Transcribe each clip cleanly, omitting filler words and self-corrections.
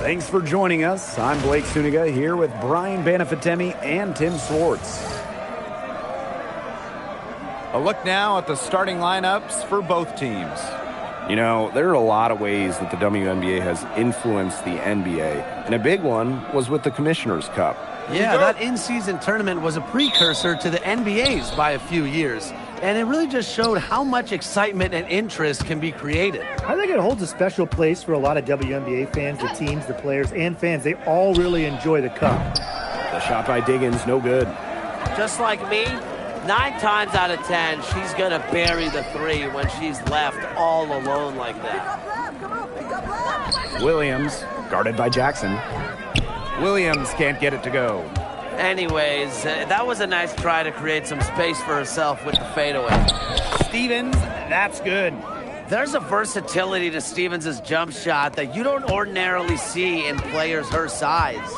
Thanks for joining us. I'm Blake Suniga here with Brian Banafitemi and Tim Swartz. A look now at the starting lineups for both teams. You know, there are a lot of ways that the WNBA has influenced the NBA, and a big one was with the Commissioner's Cup. Yeah, that in-season tournament was a precursor to the NBA's by a few years, and it really just showed how much excitement and interest can be created. I think it holds a special place for a lot of WNBA fans, the teams, the players, and fans. They all really enjoy the cup. The shot by Diggins, no good. Just like me, 9 times out of 10, she's going to bury the 3 when she's left all alone like that. Williams, guarded by Jackson. Williams can't get it to go. Anyways, that was a nice try to create some space for herself with the fadeaway. Stevens, that's good. There's a versatility to Stevens' jump shot that you don't ordinarily see in players her size.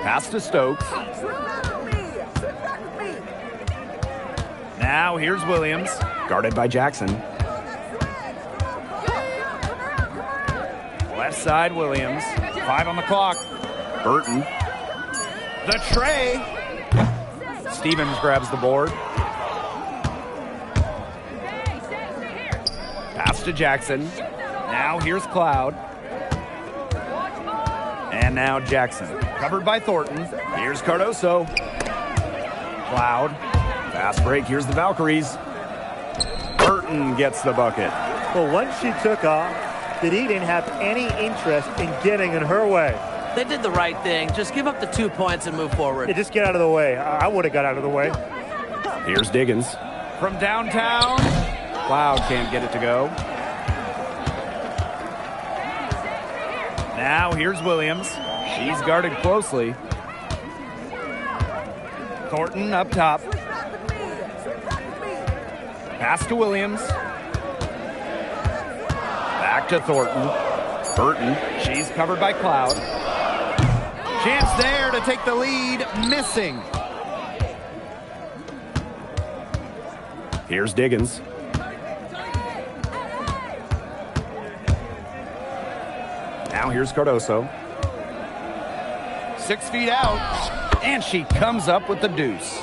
Pass to Stokes. Now here's Williams, guarded by Jackson. Left side, Williams. 5 on the clock. Burton. The tray. Stevens grabs the board. Pass to Jackson. Now here's Cloud. And now Jackson. Covered by Thornton. Here's Cardoso. Cloud. Fast break. Here's the Valkyries. Burton gets the bucket. Well, once she took off, the D didn't have any interest in getting in her way. They did the right thing. Just give up the 2 points and move forward. Yeah, just get out of the way. I would have got out of the way. Here's Diggins. From downtown. Cloud can't get it to go. Now here's Williams. She's guarded closely. Thornton up top. Pass to Williams. Back to Thornton. Burton. She's covered by Cloud. Chance there to take the lead. Missing. Here's Diggins. Now here's Cardoso. 6 feet out. And she comes up with the deuce.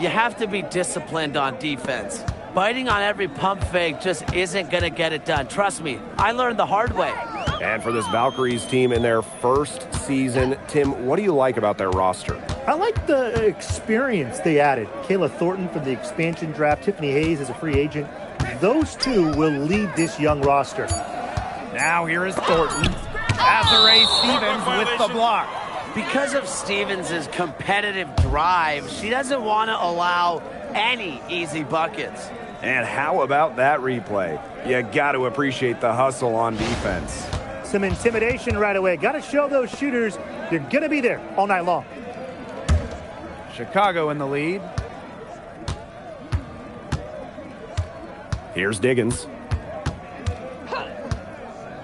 You have to be disciplined on defense. Biting on every pump fake just isn't going to get it done. Trust me, I learned the hard way. And for this Valkyries team in their first season, Tim, what do you like about their roster? I like the experience they added. Kayla Thornton from the expansion draft, Tiffany Hayes as a free agent. Those two will lead this young roster. Now here is Thornton. Azare Stevens with the block. Because of Stevens' competitive drive, she doesn't want to allow any easy buckets. And how about that replay? You got to appreciate the hustle on defense. Some intimidation right away. Got to show those shooters you're going to be there all night long. Chicago in the lead. Here's Diggins.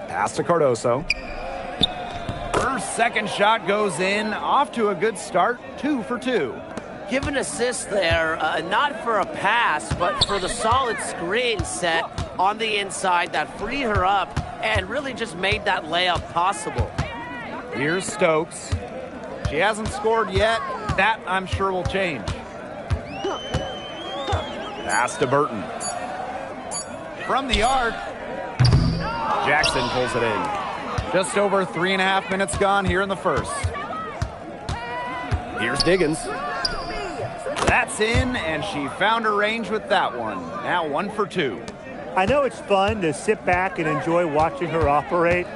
Pass to Cardoso. Her second shot goes in. Off to a good start. 2 for 2. Give an assist there, not for a pass, but for the solid screen set on the inside that freed her up and really just made that layup possible. Here's Stokes. She hasn't scored yet. That, I'm sure, will change. Pass to Burton. From the arc. Jackson pulls it in. Just over 3.5 minutes gone here in the first. Here's Diggins. That's in, and she found her range with that one. Now 1 for 2. I know it's fun to sit back and enjoy watching her operate.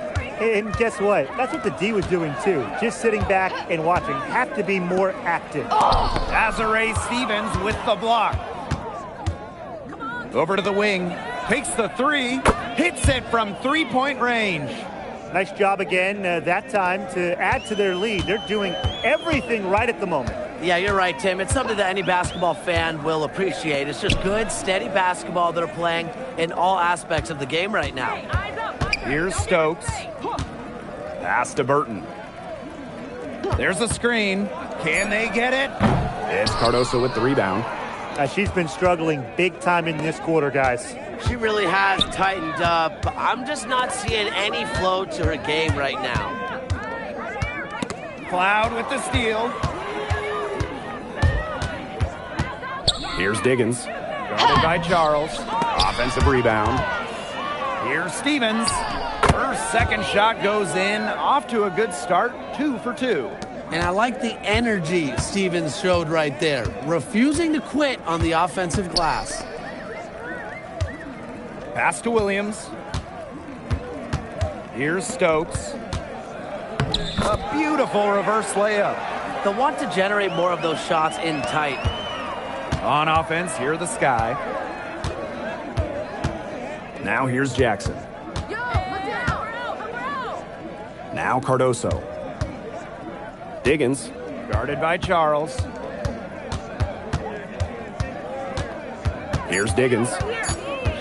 And guess what? That's what the D was doing too. Just sitting back and watching. Have to be more active. Azare Stevens with the block. Over to the wing. Takes the 3. Hits it from 3-point range. Nice job again that time to add to their lead. They're doing everything right at the moment. Yeah, you're right, Tim. It's something that any basketball fan will appreciate. It's just good, steady basketball they're playing in all aspects of the game right now. Here's Stokes. Pass to Burton. There's a screen. Can they get it? It's Cardoso with the rebound. She's been struggling big time in this quarter, guys. She really has tightened up. I'm just not seeing any flow to her game right now. Cloud with the steal. Here's Diggins. Guarded by Charles. Offensive rebound. Here's Stevens. Her second shot goes in. Off to a good start. 2 for 2. And I like the energy Stevens showed right there, refusing to quit on the offensive glass. Pass to Williams. Here's Stokes. A beautiful reverse layup. They'll want to generate more of those shots in tight. On offense, here the Sky. Now here's Jackson. Now Cardoso. Diggins. Guarded by Charles. Here's Diggins.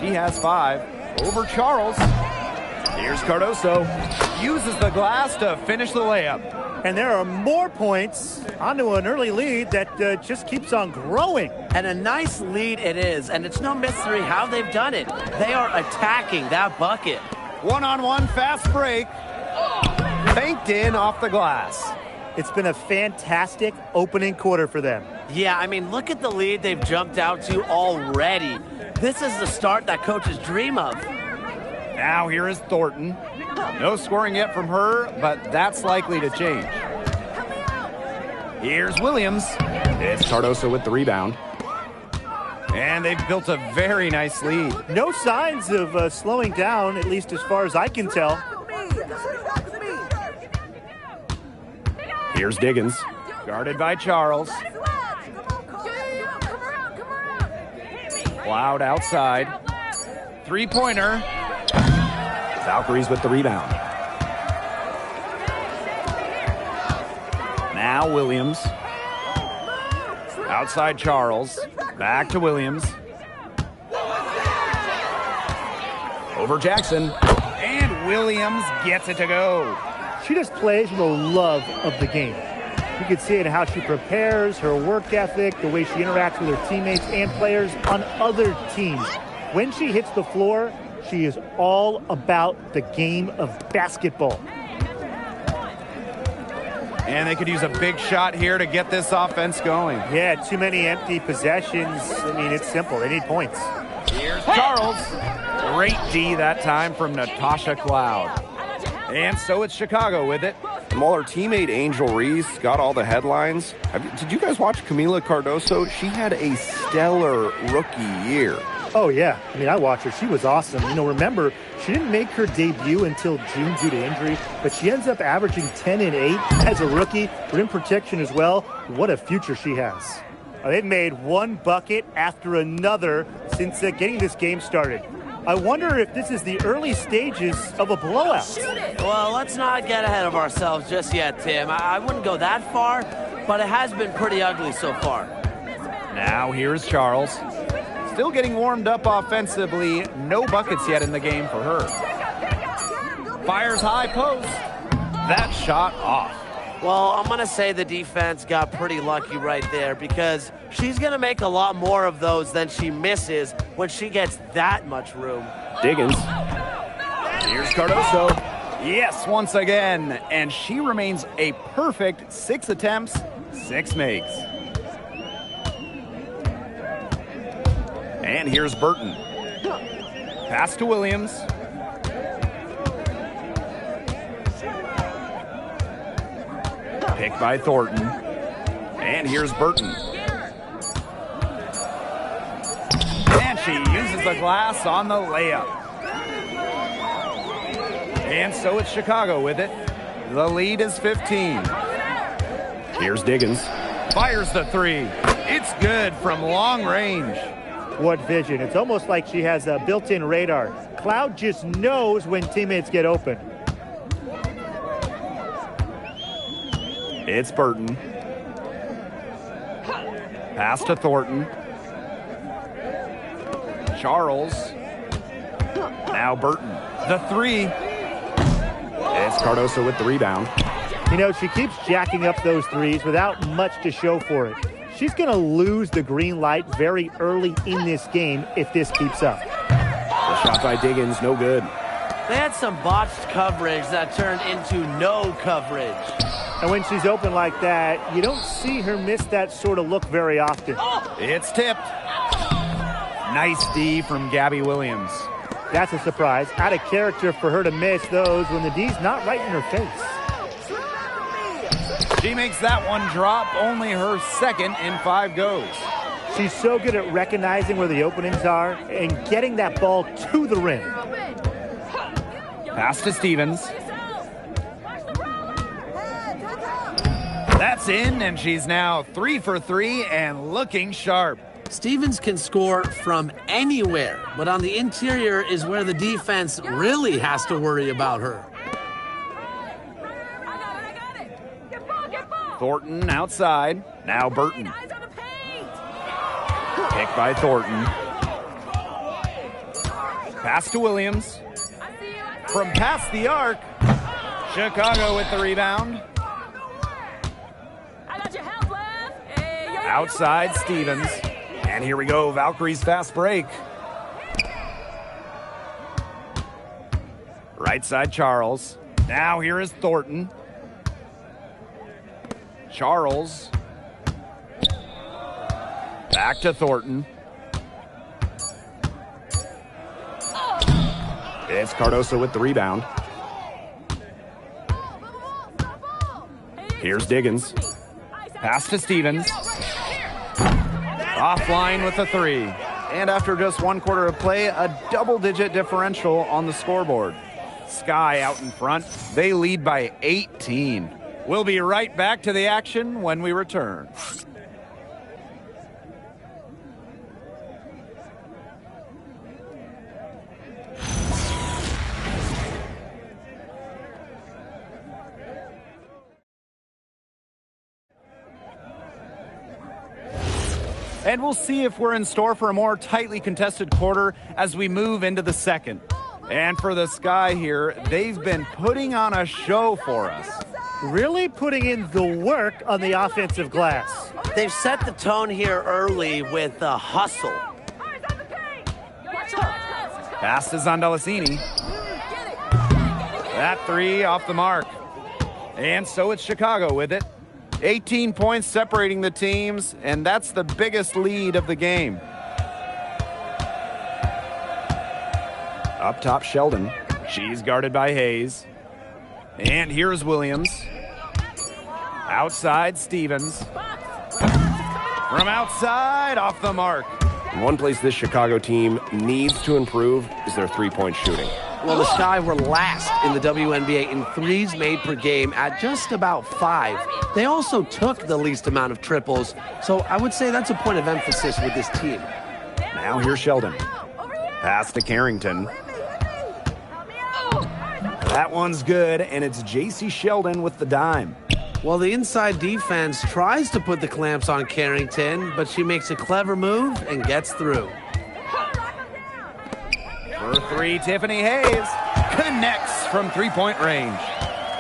She has 5. Over Charles. Here's Cardoso. Uses the glass to finish the layup. And there are more points onto an early lead that just keeps on growing. And a nice lead it is, and it's no mystery how they've done it. They are attacking that bucket. One-on-one fast break. Banked in off the glass. It's been a fantastic opening quarter for them. Yeah, I mean, look at the lead they've jumped out to already. This is the start that coaches dream of. Now here is Thornton. No scoring yet from her, but that's likely to change. Here's Williams. It's Cardoso with the rebound. And they've built a very nice lead. No signs of slowing down, at least as far as I can tell. Here's Diggins. Guarded by Charles. Cloud outside. Three-pointer. Valkyries with the rebound. Now Williams. Outside Charles. Back to Williams. Over Jackson. And Williams gets it to go. She just plays with a love of the game. You can see it in how she prepares, her work ethic, the way she interacts with her teammates and players on other teams. When she hits the floor, she is all about the game of basketball. And they could use a big shot here to get this offense going. Yeah, too many empty possessions. I mean, it's simple. They need points. Here's Charles. Great D that time from Natasha Cloud. And so it's Chicago with it. And while her teammate Angel Reese got all the headlines, did you guys watch Camila Cardoso? She had a stellar rookie year. Oh, yeah. I mean, I watched her. She was awesome. You know, remember, she didn't make her debut until June due to injury, but she ends up averaging 10 and 8 as a rookie, rim protection as well. What a future she has. They've made one bucket after another since getting this game started. I wonder if this is the early stages of a blowout. Well, let's not get ahead of ourselves just yet, Tim. I wouldn't go that far, but it has been pretty ugly so far. Now here's Charles. Still getting warmed up offensively. No buckets yet in the game for her. Fires high post. That shot off. Well, I'm going to say the defense got pretty lucky right there because she's going to make a lot more of those than she misses when she gets that much room. Diggins. Here's Cardoso. Yes, once again. And she remains a perfect 6 attempts, 6 makes. And here's Burton. Pass to Williams. Picked by Thornton. And here's Burton. And she uses the glass on the layup. And so it's Chicago with it. The lead is 15. Here's Diggins. Fires the 3. It's good from long range. What vision. It's almost like she has a built-in radar. Cloud just knows when teammates get open. It's Burton. Pass to Thornton. Charles. Now Burton. The 3. It's Cardoso with the rebound. You know, she keeps jacking up those threes without much to show for it. she's going to lose the green light very early in this game if this keeps up. The shot by Diggins, no good. They had some botched coverage that turned into no coverage. And when she's open like that, you don't see her miss that sort of look very often. It's tipped. Nice D from Gabby Williams. That's a surprise. Out of character for her to miss those when the D's not right in her face. She makes that one drop, only her second in 5 goes. She's so good at recognizing where the openings are and getting that ball to the rim. Pass to Stevens. That's in, and she's now 3 for 3 and looking sharp. Stevens can score from anywhere, but on the interior is where the defense really has to worry about her. Thornton outside. Now Burton. Pick by Thornton. Pass to Williams. From past the arc. Chicago with the rebound. Outside Stevens. And here we go, Valkyries fast break. Right side Charles. Now here is Thornton. Charles. Back to Thornton. It's Cardoso with the rebound. Here's Diggins. Pass to Stevens. Offline with a 3. And after just 1 quarter of play, a double-digit differential on the scoreboard. Sky out in front. They lead by 18. We'll be right back to the action when we return. And we'll see if we're in store for a more tightly contested quarter as we move into the second. And for the Sky here, they've been putting on a show for us. Really putting in the work on the offensive glass. They've set the tone here early with the hustle. Pass to Zondalicini. That 3 off the mark. And so it's Chicago with it. 18 points separating the teams, and that's the biggest lead of the game. Up top, Sheldon. She's guarded by Hayes. And here's Williams. Outside, Stevens. From outside, off the mark. One place this Chicago team needs to improve is their three-point shooting. Well, the Sky were last in the WNBA in threes made per game at just about 5. They also took the least amount of triples, so I would say that's a point of emphasis with this team. Now here's Sheldon. Pass to Carrington. That one's good, and it's J.C. Sheldon with the dime. Well, the inside defense tries to put the clamps on Carrington, but she makes a clever move and gets through. For 3, Tiffany Hayes connects from 3-point range.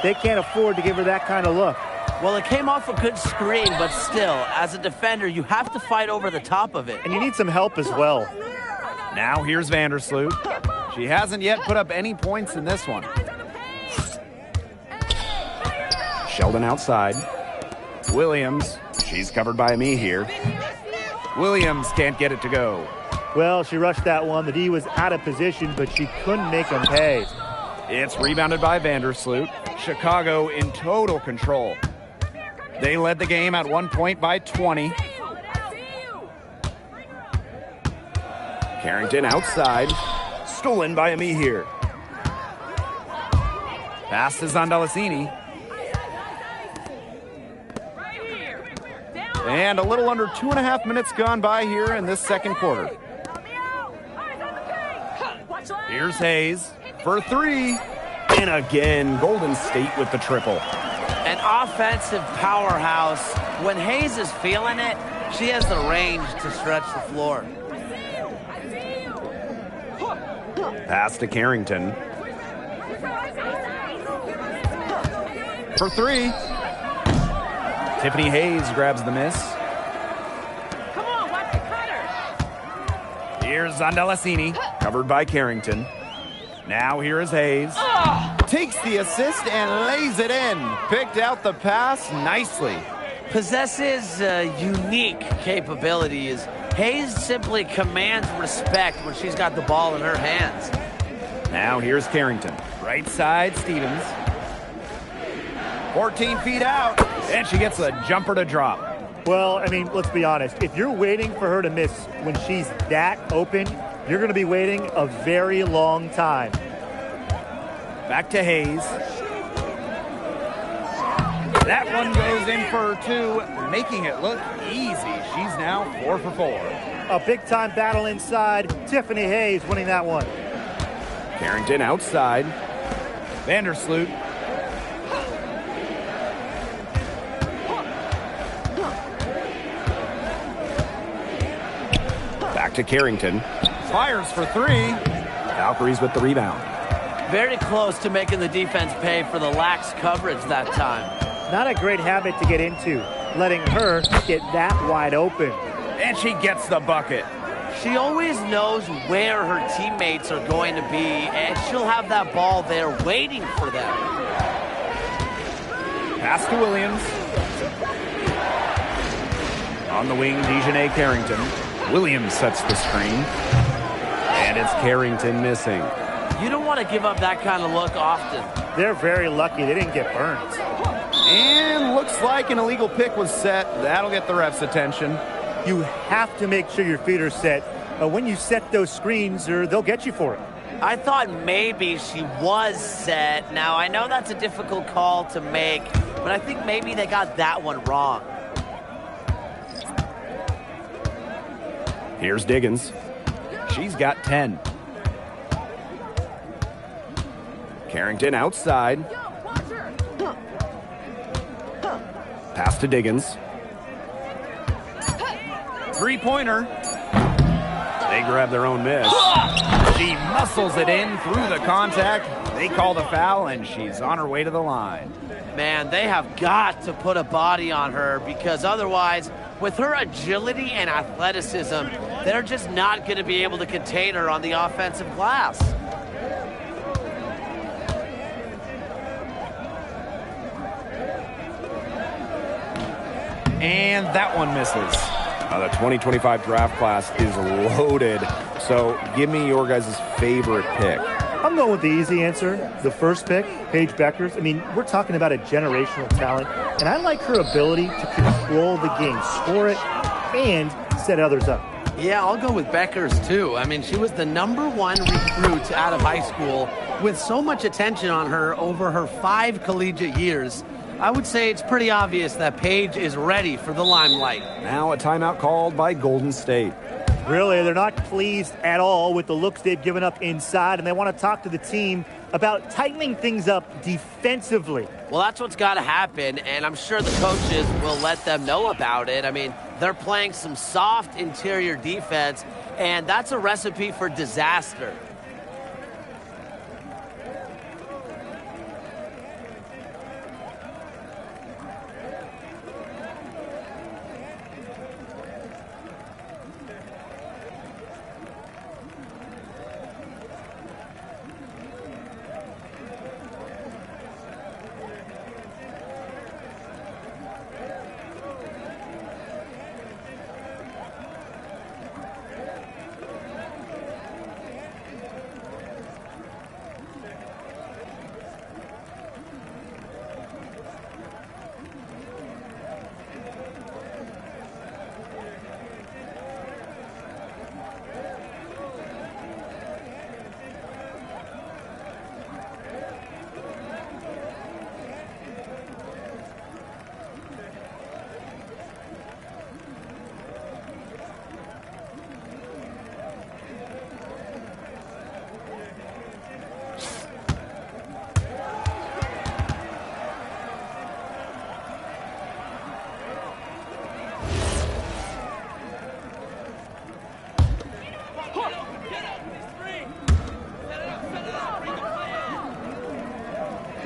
They can't afford to give her that kind of look. Well, it came off a good screen, but still, as a defender, you have to fight over the top of it. And you need some help as well. Now here's Vandersloot. She hasn't yet put up any points in this one. Sheldon outside. Williams. She's covered by me here. Williams can't get it to go. Well, she rushed that one. The D was out of position, but she couldn't make them pay. It's rebounded by Vandersloot. Chicago in total control. They led the game at 1 point by 20. Carrington outside. Stolen by me here. Pass to Zondalicini. And a little under 2.5 minutes gone by here in this second quarter. Here's Hayes for 3. And again, Golden State with the triple. An offensive powerhouse. When Hayes is feeling it, she has the range to stretch the floor. Pass to Carrington. For 3. Tiffany Hayes grabs the miss. Here's Zondalasini, covered by Carrington. Now here is Hayes. Takes the assist and lays it in. Picked out the pass nicely. Possesses unique capabilities. Hayes simply commands respect when she's got the ball in her hands. Now here's Carrington. Right side, Stevens. 14 feet out, and she gets a jumper to drop. Well, I mean, let's be honest. If you're waiting for her to miss when she's that open, you're going to be waiting a very long time. Back to Hayes. That one goes in for 2, making it look easy. She's now 4 for 4. A big-time battle inside. Tiffany Hayes winning that one. Carrington outside. Vandersloot. Back to Carrington. Fires for 3. Valkyries with the rebound. Very close to making the defense pay for the lax coverage that time. Not a great habit to get into, letting her get that wide open. And she gets the bucket. She always knows where her teammates are going to be, and she'll have that ball there waiting for them. Pass to Williams. On the wing, Dejanay Carrington. Williams sets the screen. And it's Carrington missing. You don't want to give up that kind of look often. They're very lucky they didn't get burned. And looks like an illegal pick was set. That'll get the ref's attention. You have to make sure your feet are set. When you set those screens, or they'll get you for it. I thought maybe she was set. Now, I know that's a difficult call to make, but I think maybe they got that one wrong. Here's Diggins. She's got 10. Carrington outside. Pass to Diggins. Three-pointer. They grab their own miss. She muscles it in through the contact. They call the foul, and she's on her way to the line. Man, they have got to put a body on her, because otherwise, with her agility and athleticism, they're just not going to be able to contain her on the offensive glass. And that one misses. The 2025 draft class is loaded. So give me your guys' favorite pick. I'm going with the easy answer. The first pick, Paige Beckers. I mean, we're talking about a generational talent, and I like her ability to control the game, score it, and set others up. Yeah, I'll go with Beckers, too. I mean, she was the #1 recruit out of high school with so much attention on her over her 5 collegiate years. I would say it's pretty obvious that Paige is ready for the limelight. Now a timeout called by Golden State. Really, they're not pleased at all with the looks they've given up inside, and they want to talk to the team about tightening things up defensively. Well, that's what's got to happen, and I'm sure the coaches will let them know about it. I mean, they're playing some soft interior defense, and that's a recipe for disaster.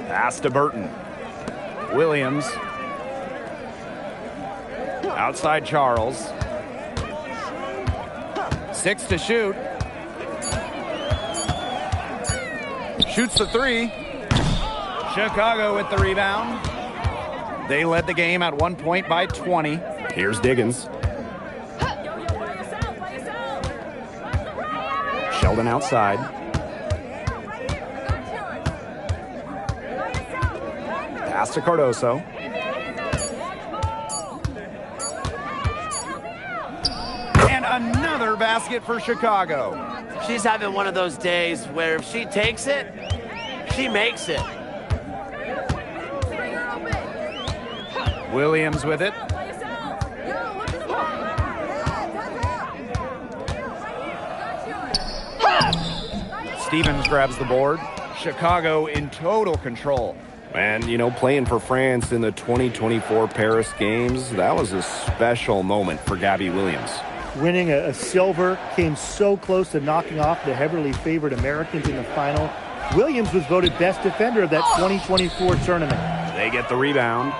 Pass to Burton. Williams. Outside Charles. 6 to shoot. Shoots the 3. Chicago with the rebound. They led the game at 1 point by 20. Here's Diggins. Sheldon outside. Pass to Cardoso. And another basket for Chicago. She's having one of those days where if she takes it, she makes it. Williams with it. Stevens grabs the board. Chicago in total control. And, you know, playing for France in the 2024 Paris Games, that was a special moment for Gabby Williams. Winning a silver, came so close to knocking off the heavily favored Americans in the final. Williams was voted best defender of that 2024 tournament. They get the rebound.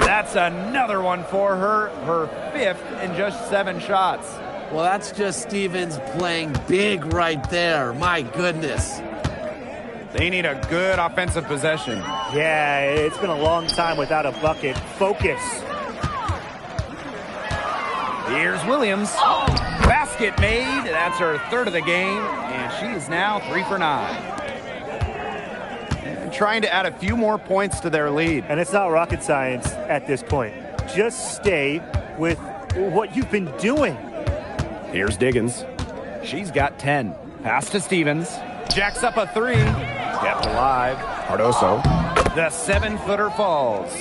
That's another one for her. Her 5th in just 7 shots. Well, that's just Stevens playing big right there. My goodness. They need a good offensive possession. Yeah, it's been a long time without a bucket. Focus. Here's Williams. Basket made. That's her 3rd of the game, and she is now 3 for 9. And trying to add a few more points to their lead. And it's not rocket science at this point. Just stay with what you've been doing. Here's Diggins. She's got 10. Pass to Stevens. Jacks up a 3. Kept alive. Cardoso. The 7-footer falls.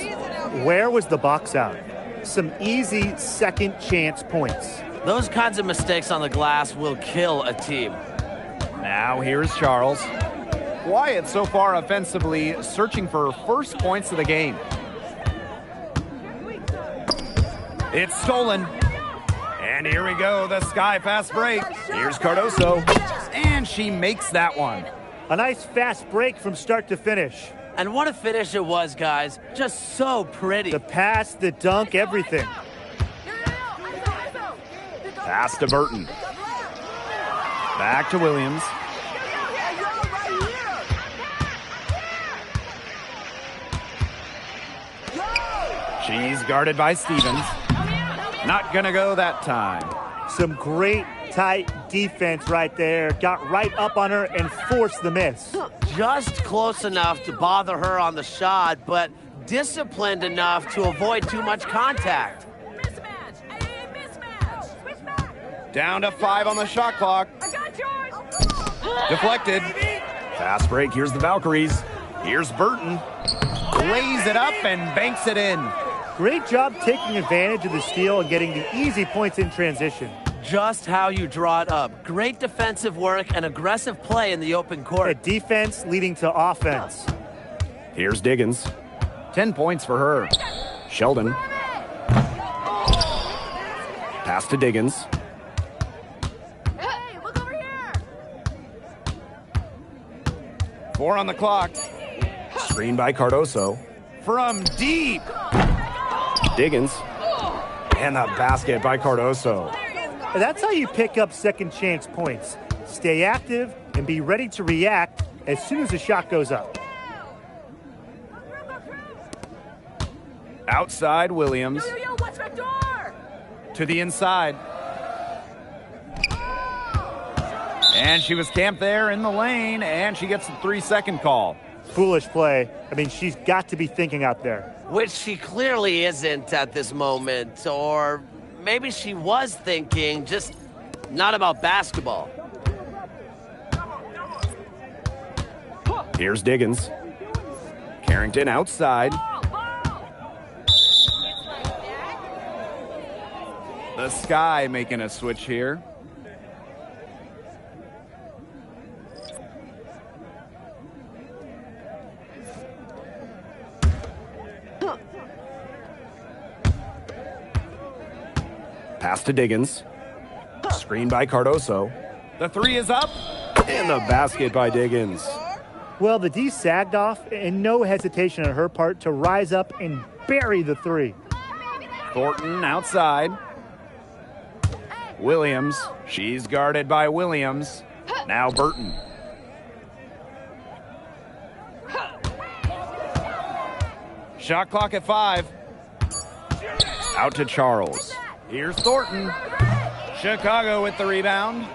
Where was the box out? Some easy second chance points. Those kinds of mistakes on the glass will kill a team. Now here's Charles. Quiet so far offensively, searching for her first points of the game. It's stolen. And here we go, the sky fast break. Here's Cardoso. And she makes that one. A nice fast break from start to finish. And what a finish it was, guys. Just so pretty. The pass, the dunk, everything. Pass to Burton. Back to Williams. She's guarded by Stevens. Not gonna go that time. Some great tight defense right there. Got right up on her and forced the miss. Just close enough to bother her on the shot, but disciplined enough to avoid too much contact. Down to 5 on the shot clock. Deflected. Fast break. Here's the Valkyries. Here's Burton. Lays it up and banks it in. Great job taking advantage of the steal and getting the easy points in transition. Just how you draw it up. Great defensive work and aggressive play in the open A court. defense leading to offense. Here's Diggins. 10 points for her. Sheldon. Pass to Diggins. Hey, look over here. 4 on the clock. Screen by Cardoso. From deep. Diggins. And the basket by Cardoso. That's how you pick up second chance points. Stay active and be ready to react as soon as the shot goes up. Outside Williams. Watch back door. To the inside. And she was camped there in the lane, and she gets the 3-second call. Foolish play. I mean, she's got to be thinking out there. Which she clearly isn't at this moment. Or maybe she was thinking, just not about basketball. Here's Diggins. Carrington outside. The Sky making a switch here. Pass to Diggins. Screen by Cardoso. The 3 is up. And the basket by Diggins. Well, the D sagged off and no hesitation on her part to rise up and bury the 3. Thornton outside. Williams. She's guarded by Williams. Now Burton. Shot clock at 5. Out to Charles. Here's Thornton. Chicago with the rebound.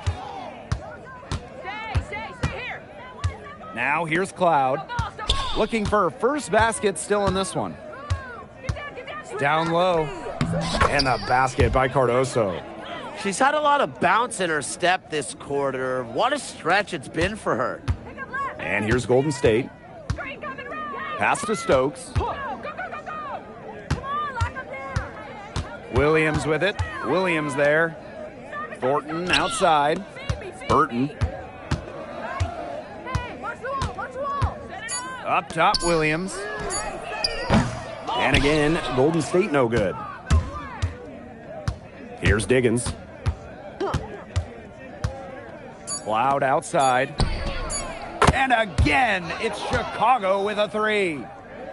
Stay here. Now here's Cloud. Looking for her first basket still in this one. Down low. And the basket by Cardoso. She's had a lot of bounce in her step this quarter. What a stretch it's been for her. And here's Golden State. Pass to Stokes. Williams with it. Williams there. Thornton outside. Burton. Up top, Williams. And again, Golden State no good. Here's Diggins. Cloud outside. And again, it's Chicago with a 3.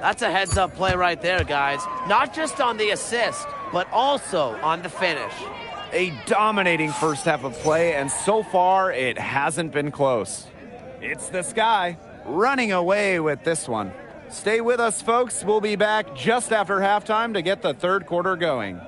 That's a heads-up play right there, guys. Not just on the assist, but also on the finish. A dominating first half of play, and so far it hasn't been close. It's the Sky running away with this one. Stay with us, folks. We'll be back just after halftime to get the third quarter going.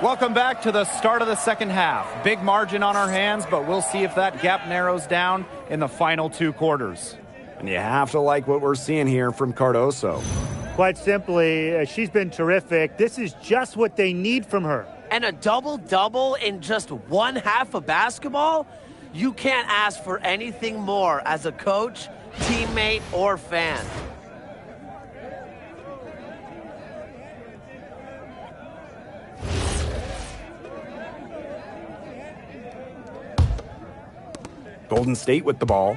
Welcome back to the start of the second half. Big margin on our hands, but we'll see if that gap narrows down in the final 2 quarters. And you have to like what we're seeing here from Cardoso. Quite simply, she's been terrific. This is just what they need from her. And a double-double in just one half of basketball? You can't ask for anything more as a coach, teammate, or fan. Golden State with the ball.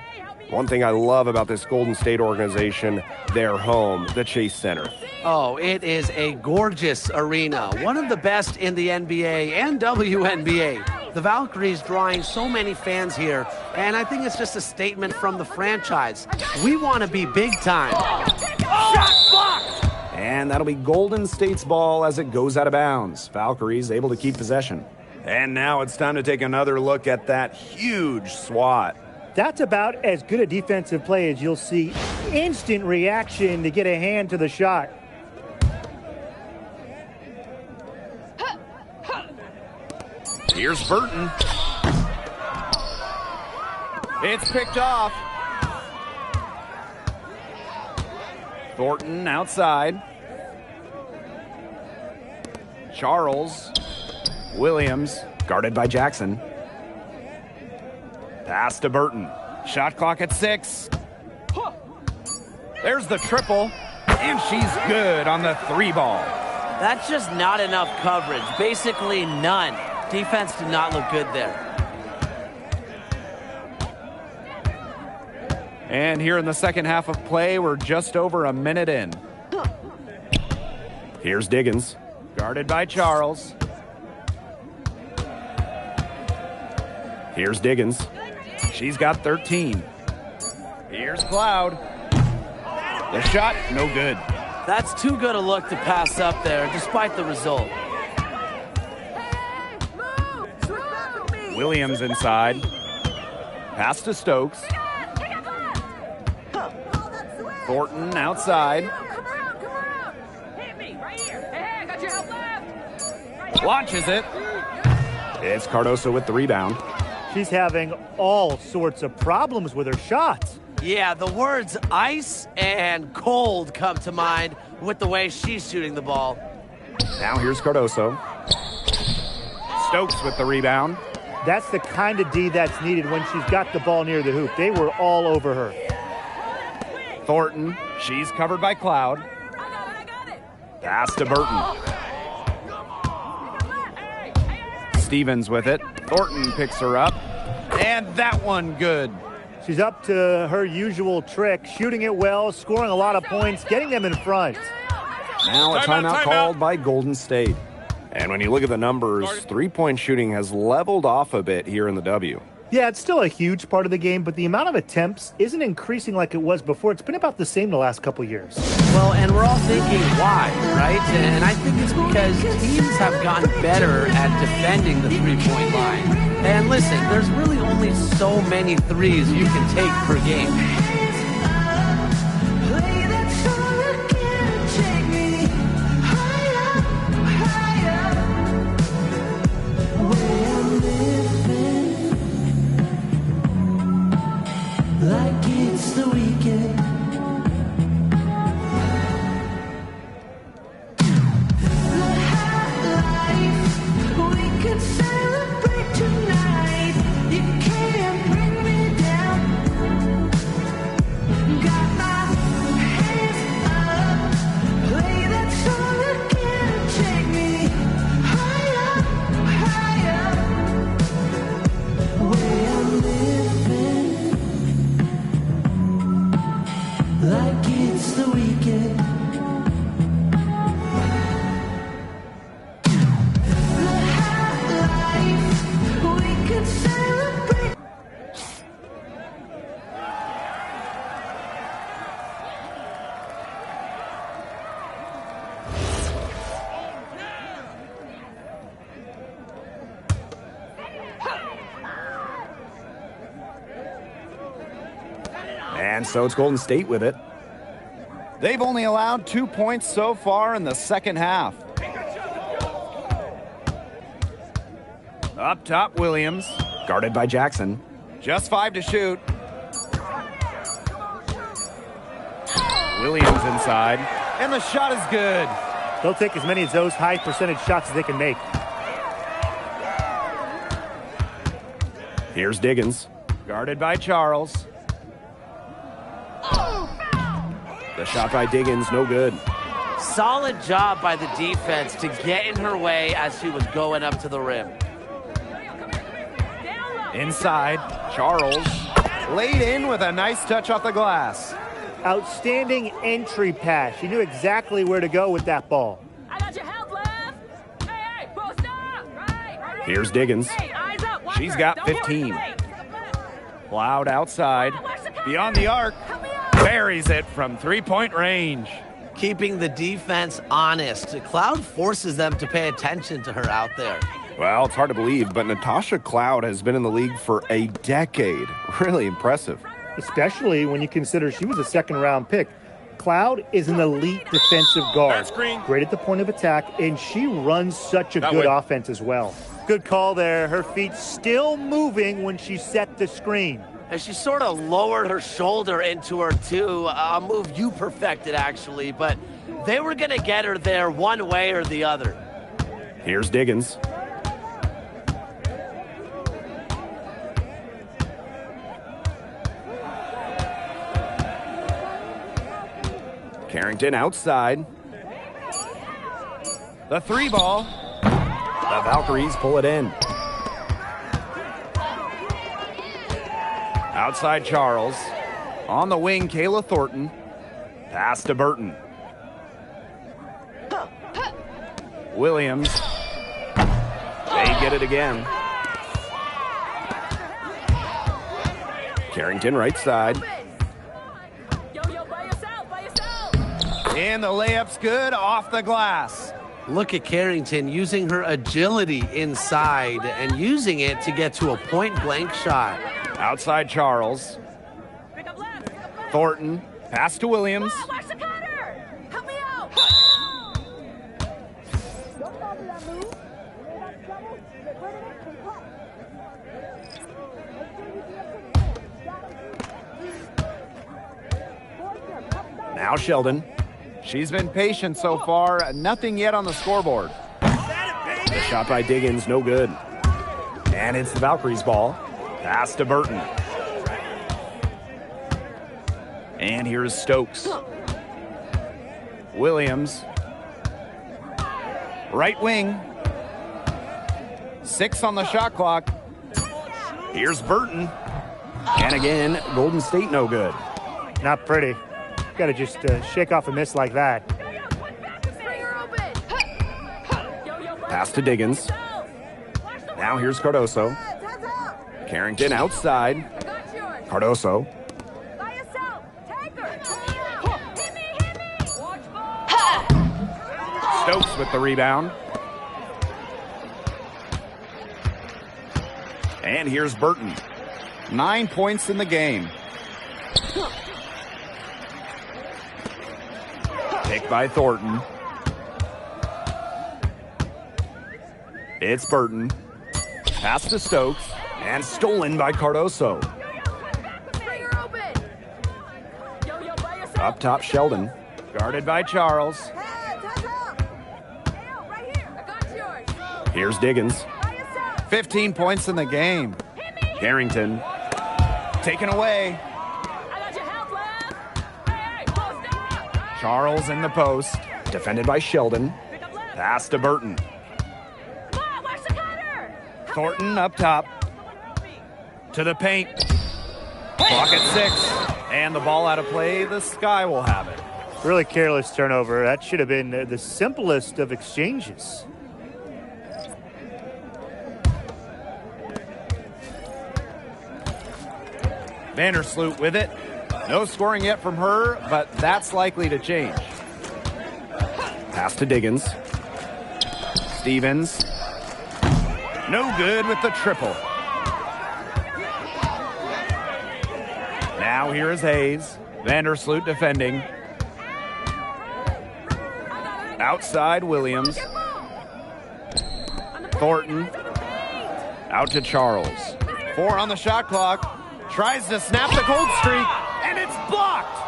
One thing I love about this Golden State organization, their home, the Chase Center. Oh, it is a gorgeous arena. One of the best in the NBA and WNBA. The Valkyries drawing so many fans here, and I think it's just a statement from the franchise. We want to be big time. Shot blocked! And that'll be Golden State's ball as it goes out of bounds. Valkyries able to keep possession. And now it's time to take another look at that huge swat. That's about as good a defensive play as you'll see. Instant reaction to get a hand to the shot. Here's Burton. It's picked off. Thornton outside. Charles. Williams, guarded by Jackson. Pass to Burton. Shot clock at 6. There's the triple, and she's good on the 3 ball. That's just not enough coverage. Basically none. Defense did not look good there. And here in the second half of play, we're just over a minute in. Here's Diggins. Guarded by Charles. Here's Diggins. She's got 13. Here's Cloud. The shot, no good. That's too good a look to pass up there, despite the result. Williams inside. Pass to Stokes. Thornton outside. Launches it. It's Cardoso with the rebound. She's having all sorts of problems with her shots. Yeah, the words ice and cold come to mind with the way she's shooting the ball. Now here's Cardoso. Stokes with the rebound. That's the kind of D that's needed when she's got the ball near the hoop. They were all over her. Thornton, she's covered by Cloud. I got it. Pass to Burton. Stevens with it. Thornton picks her up. And that one good. She's up to her usual trick, shooting it well, scoring a lot of points, getting them in front. Now a timeout called by Golden State. And when you look at the numbers, three-point shooting has leveled off a bit here in the W. Yeah, it's still a huge part of the game, but the amount of attempts isn't increasing like it was before. It's been about the same the last couple years. Well, and we're all thinking why, right? And I think it's because teams have gotten better at defending the three-point line. And listen, there's really only so many threes you can take per game. Like it's the weekend. The high life, we could celebrate tonight. You can't bring me down. Got my hands up, play that song again. Take me higher, higher. Where I'm living. Like it's the weekend. The high life, we could celebrate. And so it's Golden State with it. They've only allowed 2 points so far in the second half. Up top, Williams. Guarded by Jackson. Just 5 to shoot. Williams inside. And the shot is good. They'll take as many of those high percentage shots as they can make. Here's Diggins. Guarded by Charles. The shot by Diggins, no good. Solid job by the defense to get in her way as she was going up to the rim. Inside, Charles. Laid in with a nice touch off the glass. Outstanding entry pass. She knew exactly where to go with that ball. I got your help left. Hey, post up. Right. Here's Diggins. Hey, eyes up. Watch She's her. got Don't get 15. away. Cloud outside. Beyond the arc. Help me out. Buries it from three-point range. Keeping the defense honest. Cloud forces them to pay attention to her out there. Well, it's hard to believe, but Natasha Cloud has been in the league for a decade. Really impressive. Especially when you consider she was a second-round pick. Cloud is an elite defensive guard. Great at the point of attack, and she runs such a good offense as well. Good call there. Her feet still moving when she set the screen. And she sort of lowered her shoulder into her, too. A move you perfected, actually. But they were going to get her there one way or the other. Here's Diggins. Carrington outside. The three ball. The Valkyries pull it in. Outside Charles. On the wing, Kayla Thornton. Pass to Burton. Williams. They get it again. Carrington right side. Yo, by yourself. And the layup's good off the glass. Look at Carrington using her agility inside and using it to get to a point-blank shot. Outside Charles. Pick up left. Thornton. Pass to Williams. Oh, watch the cutter. Help me out. Now Sheldon. She's been patient so far. Nothing yet on the scoreboard. The shot by Diggins, no good. And it's the Valkyries' ball. Pass to Burton. And here's Stokes. Williams. Right wing. 6 on the shot clock. Here's Burton. And again, Golden State no good. Not pretty. Got to just shake off a miss like that. Pass to Diggins. Now here's Cardoso. Carrington outside. Cardoso. Stokes with the rebound. And here's Burton. 9 points in the game. Picked by Thornton. It's Burton. Pass to Stokes. And stolen by Cardoso. Up top, Sheldon. Guarded by Charles. Here's Diggins. 15 points in the game. Carrington. Taken away. Charles in the post. Defended by Sheldon. Pass to Burton. Thornton up top. To the paint. Clock at 6. And the ball out of play. The Sky will have it. Really careless turnover. That should have been the simplest of exchanges. Vandersloot with it. No scoring yet from her, but that's likely to change. Pass to Diggins. Stevens. No good with the triple. Now here is Hayes. Vandersloot defending. Outside Williams. Thornton. Out to Charles. 4 on the shot clock. Tries to snap the cold streak, and it's blocked.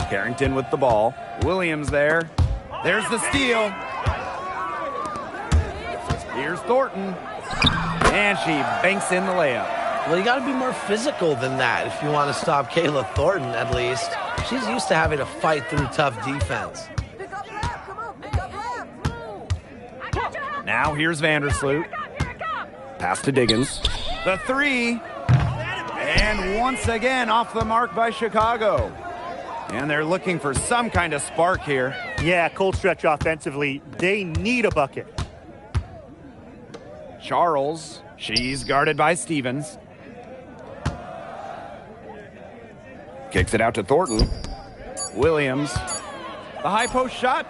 Carrington with the ball. Williams there. There's the steal. Here's Thornton. And she banks in the layup. Well, you got to be more physical than that if you want to stop Kayla Thornton, at least. She's used to having to fight through tough defense. Now here's Vandersloot. Pass to Diggins. The 3. And once again off the mark by Chicago. And they're looking for some kind of spark here. Yeah, cold stretch offensively. They need a bucket. Charles. She's guarded by Stevens. Kicks it out to Thornton. Williams. The high post shot.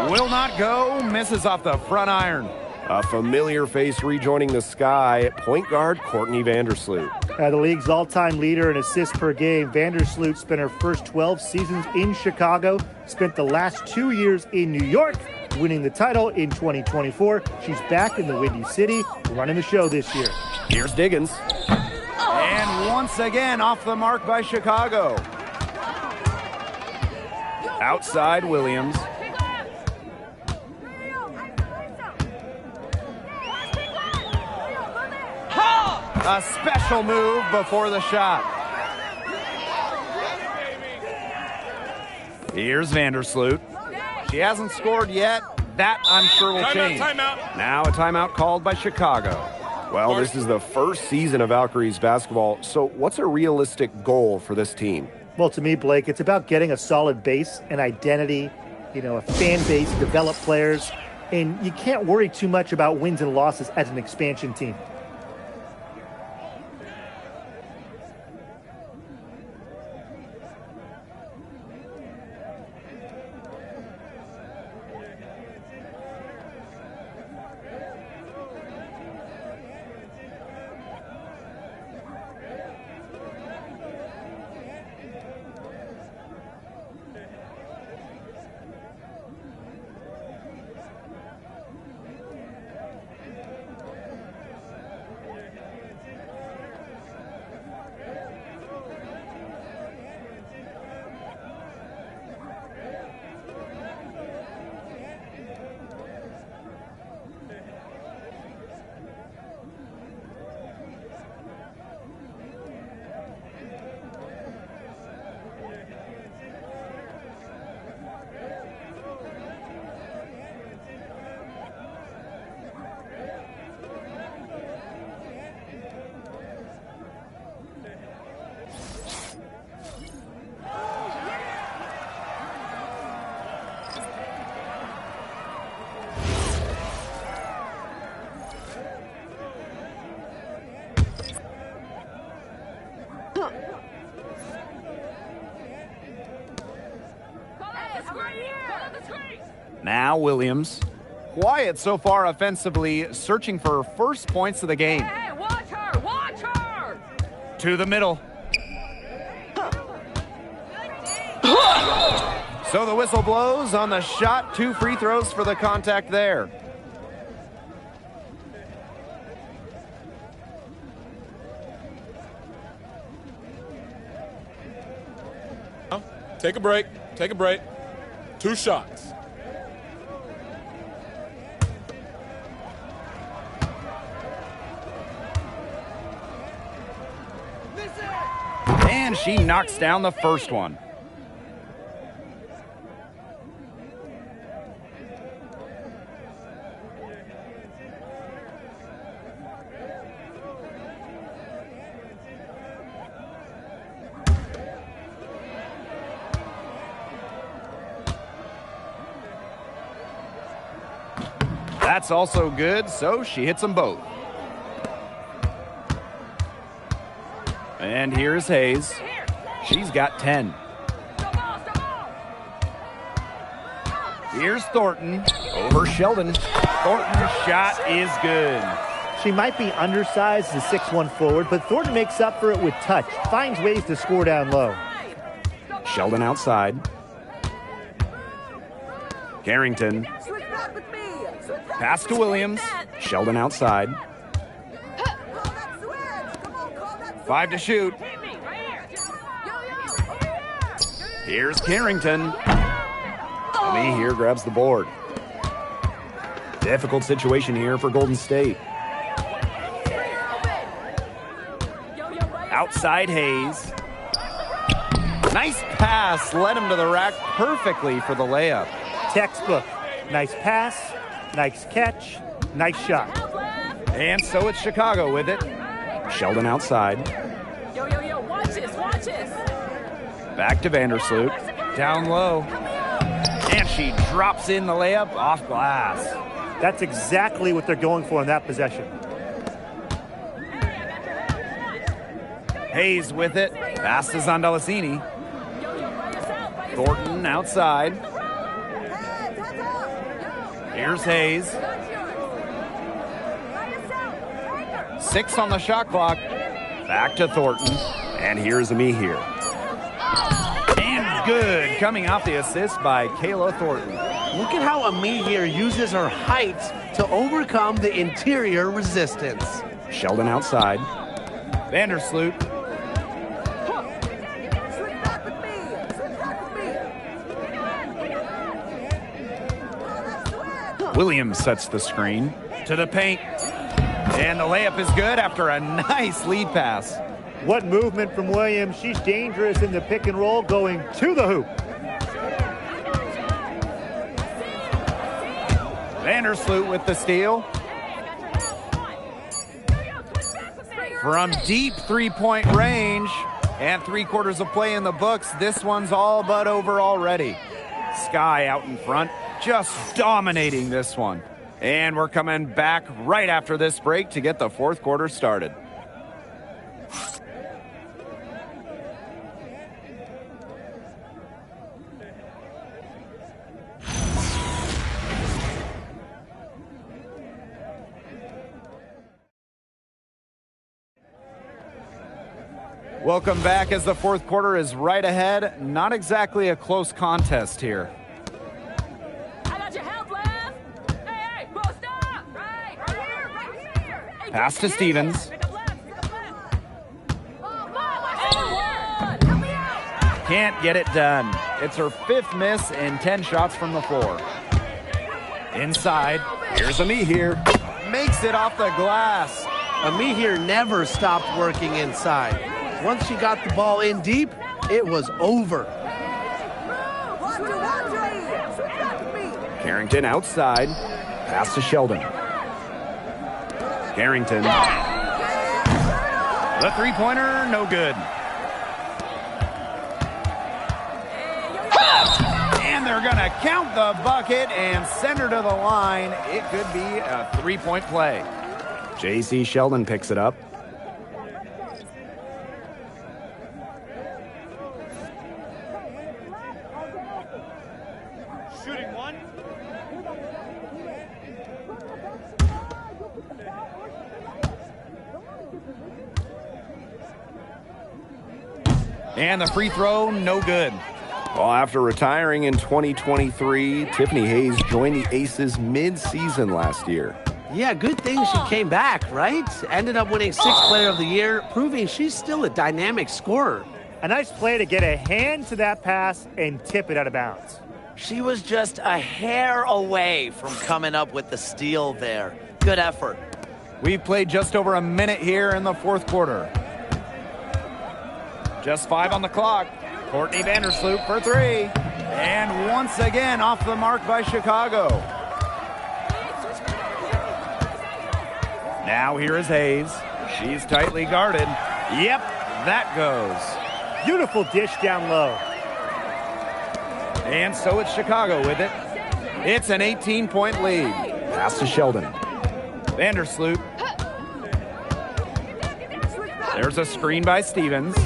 Will not go. Misses off the front iron. A familiar face rejoining the Sky, point guard Courtney Vandersloot. The league's all-time leader in assists per game. Vandersloot spent her first 12 seasons in Chicago, spent the last 2 years in New York, winning the title in 2024. She's back in the Windy City, running the show this year. Here's Diggins. And once again off the mark by Chicago. Outside Williams. A special move before the shot. Here's Vandersloot. She hasn't scored yet. That, I'm sure, will change. Now a timeout called by Chicago. Well, this is the first season of Valkyries basketball, so what's a realistic goal for this team? Well, to me, Blake, it's about getting a solid base, an identity, a fan base, develop players, and you can't worry too much about wins and losses as an expansion team. Now Williams. Quiet so far offensively, searching for first points of the game. Hey, watch her! Watch her! To the middle. So the whistle blows on the shot. 2 free throws for the contact there. Take a break. Take a break. 2 shots. And she knocks down the first one. That's also good, so she hits them both. And here's Hayes. She's got 10. Here's Thornton over Sheldon. Thornton's shot is good. She might be undersized as a 6'1 forward, but Thornton makes up for it with touch. Finds ways to score down low. Sheldon outside. Carrington. Pass to Williams. Sheldon outside. 5 to shoot. Here's Carrington. Lee here grabs the board. Difficult situation here for Golden State. Outside Hayes. Nice pass. Led him to the rack perfectly for the layup. Textbook. Nice pass, nice catch, nice shot. And so it's Chicago with it. Sheldon outside. Yo, watch this, watch this. Back to Vandersloot. Down low. And she drops in the layup off glass. That's exactly what they're going for in that possession. Hayes with it. Pass to Zondalicini. Thornton outside. Here's Hayes. 6 on the shot clock. Back to Thornton. And here's Amihir. And good. Coming off the assist by Kayla Thornton. Look at how Amihir uses her height to overcome the interior resistance. Sheldon outside. Vandersloot. Williams sets the screen to the paint. And the layup is good after a nice lead pass. What movement from Williams. She's dangerous in the pick and roll going to the hoop. Vandersloot with the steal. From deep three-point range and 3/4 of play in the books, this one's all but over already. Sky out in front, just dominating this one. And we're coming back right after this break to get the 4th quarter started. Welcome back as the 4th quarter is right ahead. Not exactly a close contest here. I got your help, left. Hey, post up. Right here. Hey, Pass to Stevens. pick up left. Help me out. Can't get it done. It's her 5th miss and 10 shots from the floor. Inside, here's Amihir. Makes it off the glass. Amihir never stopped working inside. Once she got the ball in deep, it was over. Carrington outside. Pass to Sheldon. Carrington. The three-pointer, no good. And they're going to count the bucket and send her to the line. It could be a 3-point play. J.C. Sheldon picks it up. Shooting one. And the free throw, no good. Well, after retiring in 2023, Tiffany Hayes joined the Aces mid-season last year. Yeah, good thing she came back, right? Ended up winning 6th Player of the Year, proving she's still a dynamic scorer. A nice play to get a hand to that pass and tip it out of bounds. She was just a hair away from coming up with the steal there. Good effort. We've played just over a minute here in the fourth quarter. Just 5 on the clock. Courtney Vandersloot for 3. And once again off the mark by Chicago. Now here is Hayes. She's tightly guarded. Yep, that goes. Beautiful dish down low. And so it's Chicago with it. It's an 18-point lead. Pass to Sheldon. Vandersloot. There's a screen by Stevens.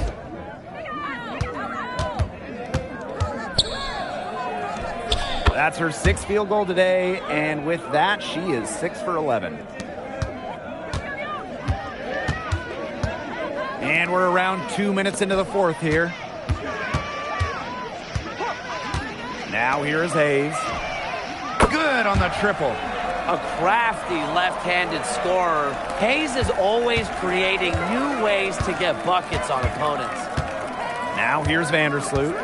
That's her 6th field goal today, and with that, she is 6 for 11. And we're around 2 minutes into the fourth here. Now here is Hayes. Good on the triple. A crafty left-handed scorer. Hayes is always creating new ways to get buckets on opponents. Now here's Vandersloot.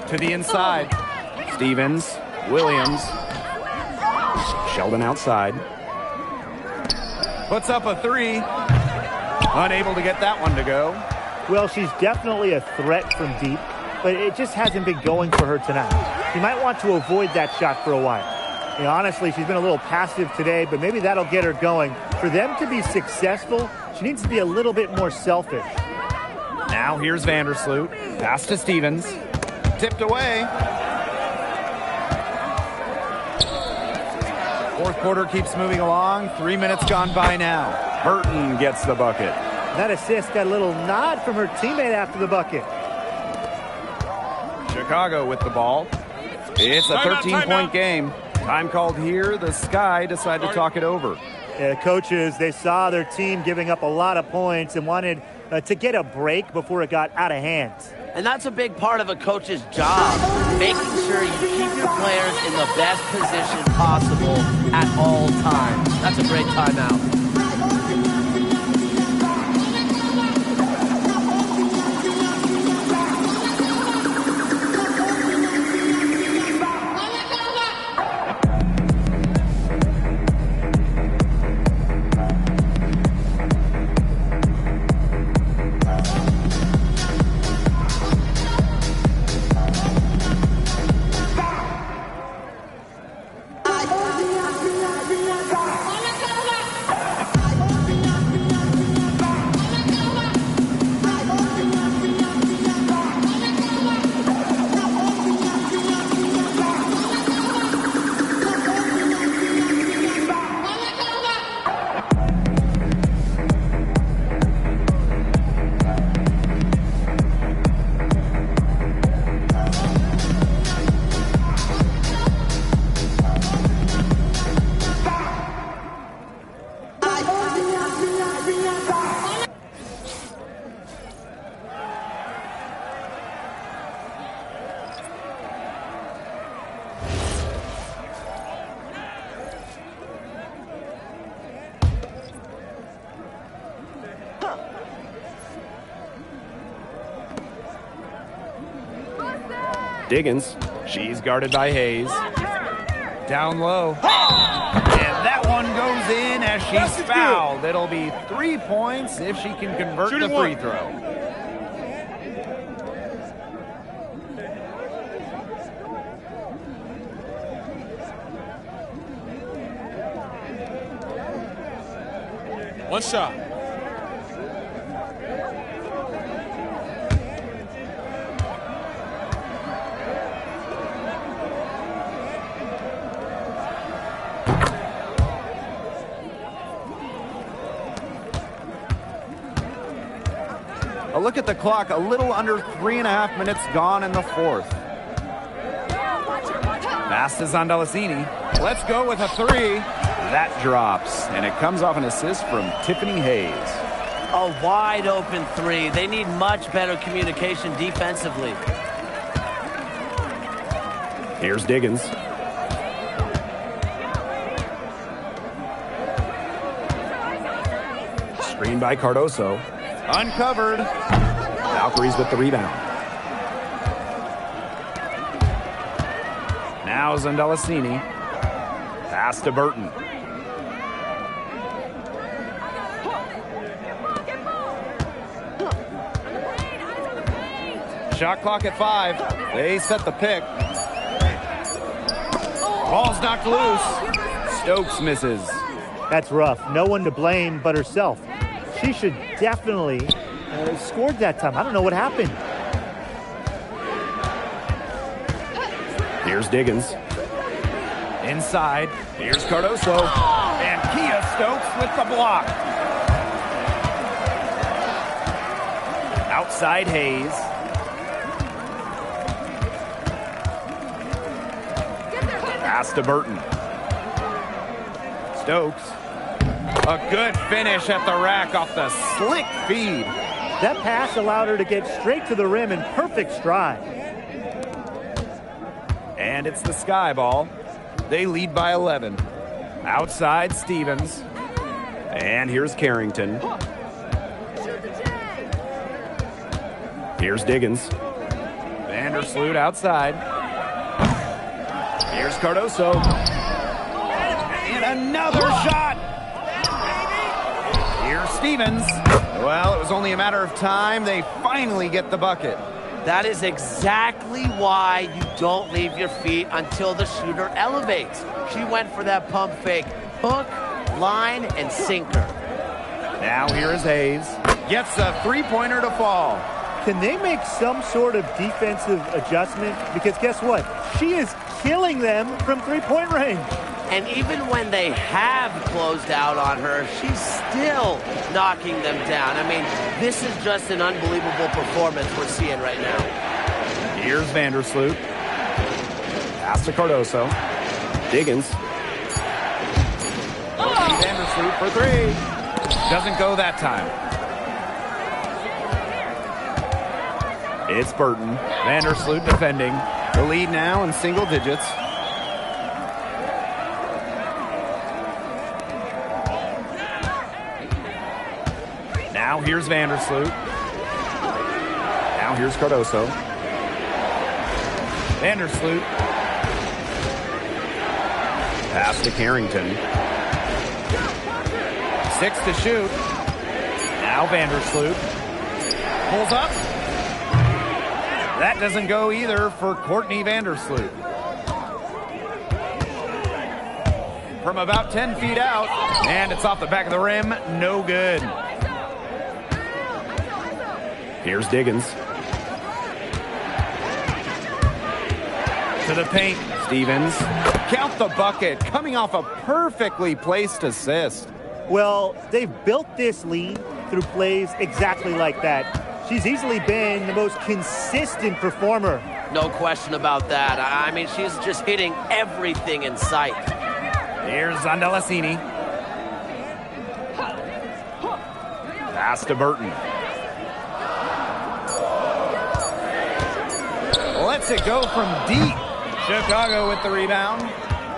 To the inside. Stevens, Williams. Sheldon outside. Puts up a 3. Unable to get that one to go. Well, she's definitely a threat from deep, but it just hasn't been going for her tonight. She might want to avoid that shot for a while. You know, honestly, she's been a little passive today, but maybe that'll get her going. For them to be successful, she needs to be a little bit more selfish. Now here's Vandersloot. Pass to Stevens. Tipped away. Fourth quarter keeps moving along. 3 minutes gone by now. Burton gets the bucket. That assist got a little nod from her teammate after the bucket. Chicago with the ball. It's a 13-point game. Time called here. The Sky decide to talk it over. Yeah, coaches, they saw their team giving up a lot of points and wanted to get a break before it got out of hand. And that's a big part of a coach's job, making sure you keep your players in the best position possible at all times. That's a great timeout. Diggins. She's guarded by Hayes. Down low. And that one goes in as she's fouled. It'll be 3 points if she can convert the free throw. One shot. A look at the clock, a little under 3.5 minutes gone in the fourth. Pass to Zondalesini. Let's go with a 3. That drops, and it comes off an assist from Tiffany Hayes. A wide open three. They need much better communication defensively. Here's Diggins. Screen by Cardoso. Uncovered. Valkyries with the rebound. Now Zandalasini. Pass to Burton. Shot clock at 5. They set the pick. Ball's knocked loose. Stokes misses. That's rough. No one to blame but herself. She should definitely have scored that time. I don't know what happened. Here's Diggins. Inside. Here's Cardoso. And Kia Stokes with the block. Outside Hayes. Pass to Burton. Stokes. A good finish at the rack off the slick feed. That pass allowed her to get straight to the rim in perfect stride. And it's the Sky Ball. They lead by 11. Outside Stevens. And here's Carrington. Here's Diggins. Vandersloot outside. Here's Cardoso. And another shot. Here's Stevens. Well, it was only a matter of time. They finally get the bucket. That is exactly why you don't leave your feet until the shooter elevates. She went for that pump fake. Hook, line, and sinker. Now here's Hayes. Gets a three-pointer to fall. Can they make some sort of defensive adjustment? Because guess what? She is killing them from three-point range. And even when they have closed out on her, she's still knocking them down. I mean, this is just an unbelievable performance we're seeing right now. Here's Vandersloot. Pass to Cardoso. Diggins. Vandersloot for 3. Doesn't go that time. It's Burton. Vandersloot defending. The lead now in single digits. Now here's Vandersloot. Now here's Cardoso. Vandersloot. Pass to Carrington. 6 to shoot. Now Vandersloot. Pulls up. That doesn't go either for Courtney Vandersloot. From about 10 feet out, and it's off the back of the rim. No good. Here's Diggins. To the paint. Stevens. Count the bucket. Coming off a perfectly placed assist. Well, they've built this lead through plays exactly like that. She's easily been the most consistent performer. No question about that. I mean, she's just hitting everything in sight. Here's Zandalasini. Pass to Burton. Lets it go from deep. Chicago with the rebound.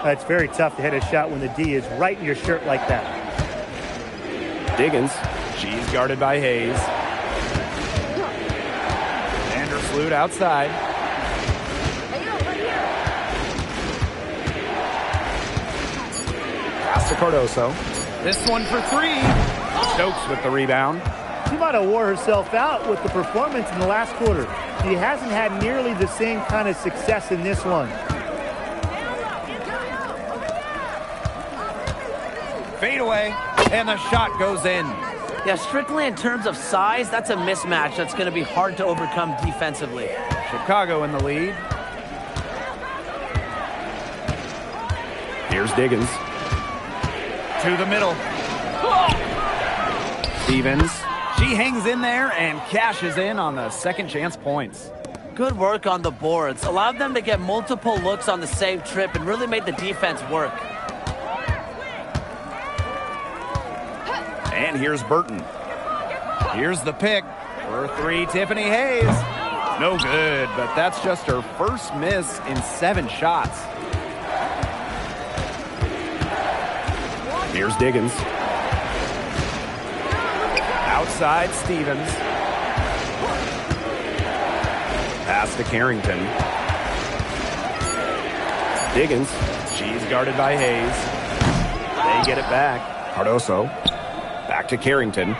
It's very tough to hit a shot when the D is right in your shirt like that. Diggins. She's guarded by Hayes. Vandersloot outside. Pass to Cardoso. This one for 3. Stokes with the rebound. She might have wore herself out with the performance in the last quarter. She hasn't had nearly the same kind of success in this one. Fade away, and the shot goes in. Yeah, strictly in terms of size, that's a mismatch that's going to be hard to overcome defensively. Chicago in the lead. Here's Diggins. To the middle. Stevens. She hangs in there and cashes in on the second chance points. Good work on the boards. Allowed them to get multiple looks on the same trip and really made the defense work. And here's Burton. Here's the pick for three, Tiffany Hayes. No good, but that's just her first miss in 7 shots. Here's Diggins. Outside, Stevens. Pass to Carrington. Diggins. She's guarded by Hayes. They get it back. Cardoso. Back to Carrington.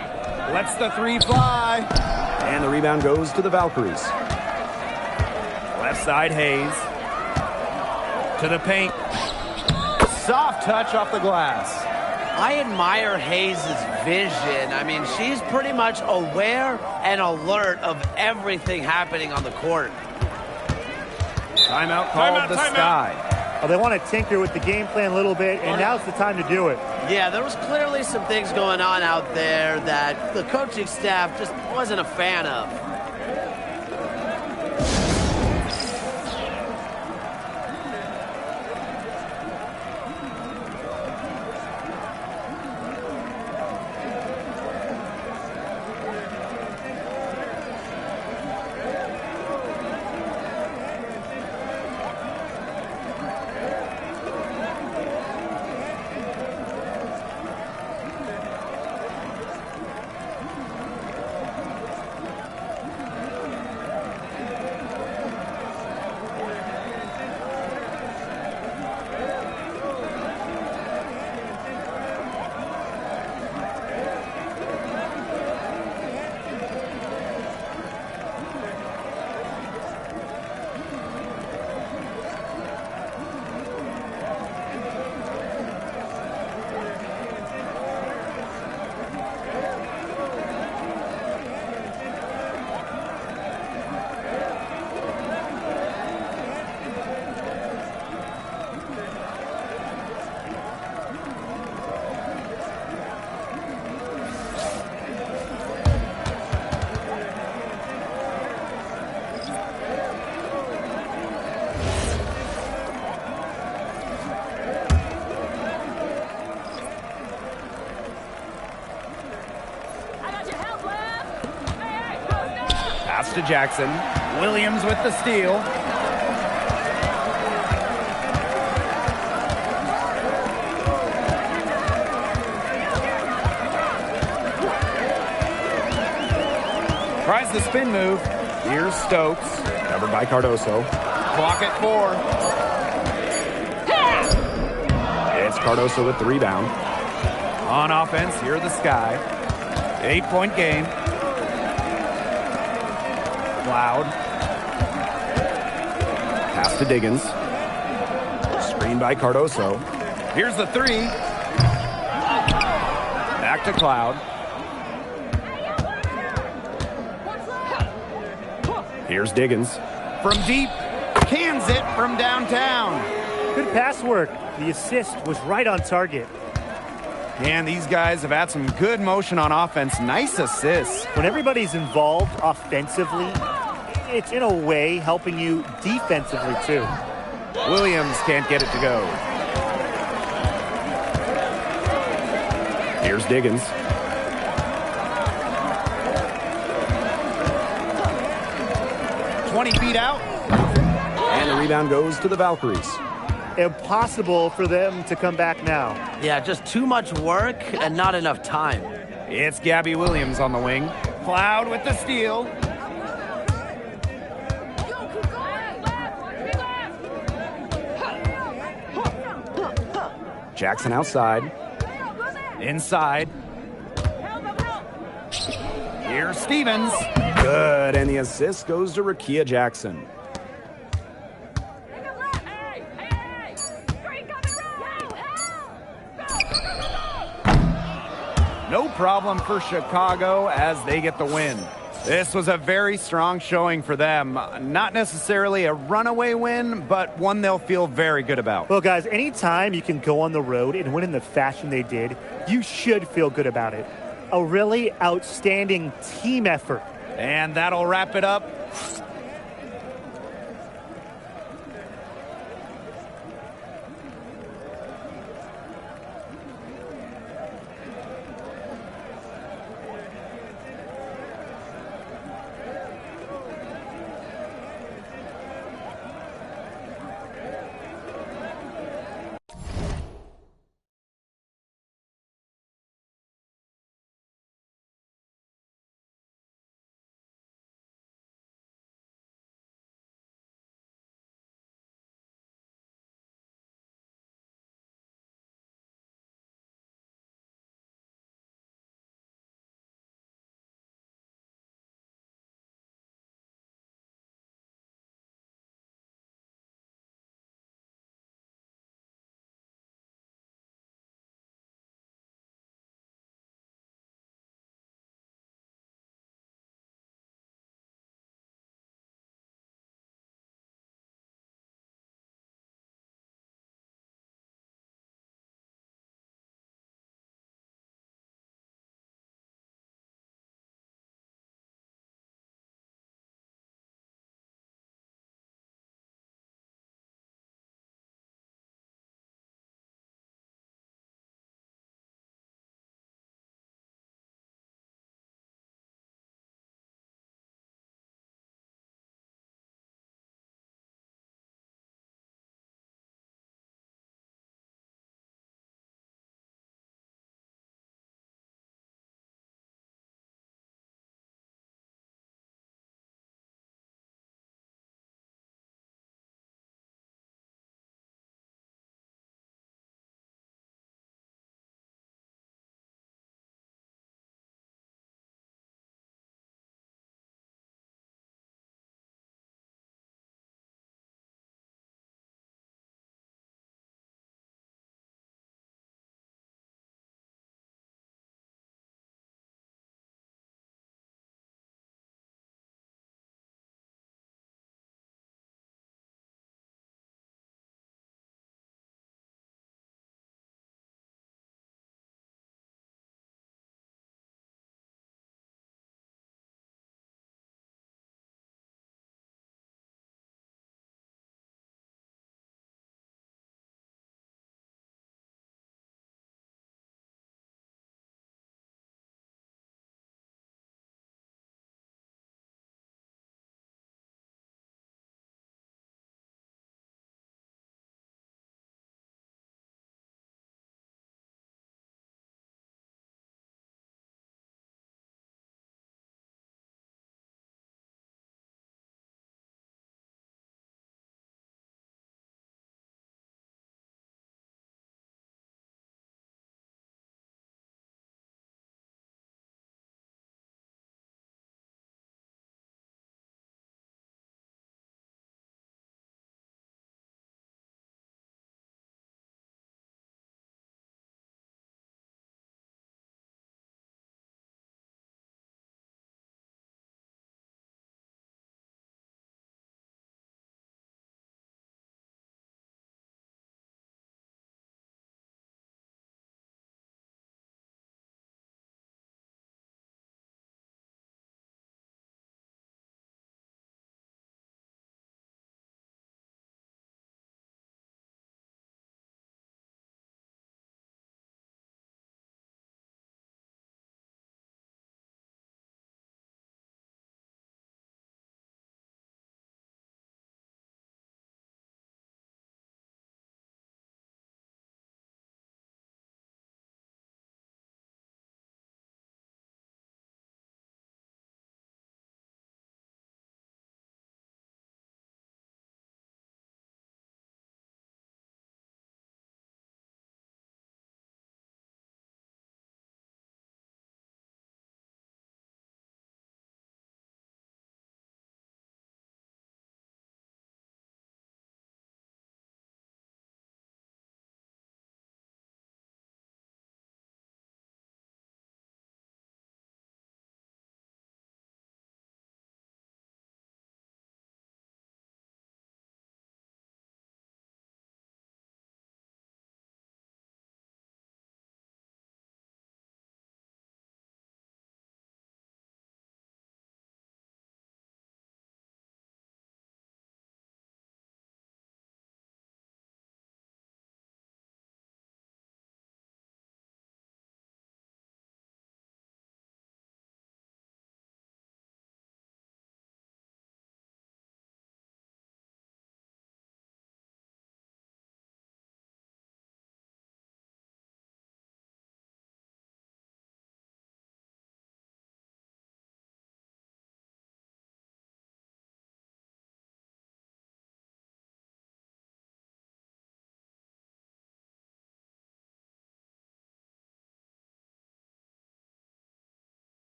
Lets the three fly. And the rebound goes to the Valkyries. Left side, Hayes. To the paint. Soft touch off the glass. I admire Hayes' vision. I mean, she's pretty much aware and alert of everything happening on the court. Timeout called the Sky. Oh, they want to tinker with the game plan a little bit, and now's the time to do it. Yeah, there was clearly some things going on out there that the coaching staff just wasn't a fan of. To Jackson. Williams with the steal. Tries the spin move. Here's Stokes. Covered by Cardoso. Clock at 4. It's Cardoso with the rebound. On offense, here the Sky. 8-point game. Loud. Pass to Diggins. Screen by Cardoso. Here's the three. Back to Cloud. Here's Diggins. From deep. Cans it from downtown. Good pass work. The assist was right on target. And these guys have had some good motion on offense. Nice assists. When everybody's involved offensively, it's in a way helping you defensively too. Williams can't get it to go. Here's Diggins. "20 feet out." And the rebound goes to the Valkyries. Impossible for them to come back now. Yeah, just too much work and not enough time. It's Gabby Williams on the wing. Cloud with the steal. Jackson outside. Inside. Here's Stevens. Good, and the assist goes to Rakia Jackson. No problem for Chicago as they get the win. This was a very strong showing for them. Not necessarily a runaway win, but one they'll feel very good about. Well, guys, anytime you can go on the road and win in the fashion they did, you should feel good about it. A really outstanding team effort. And that'll wrap it up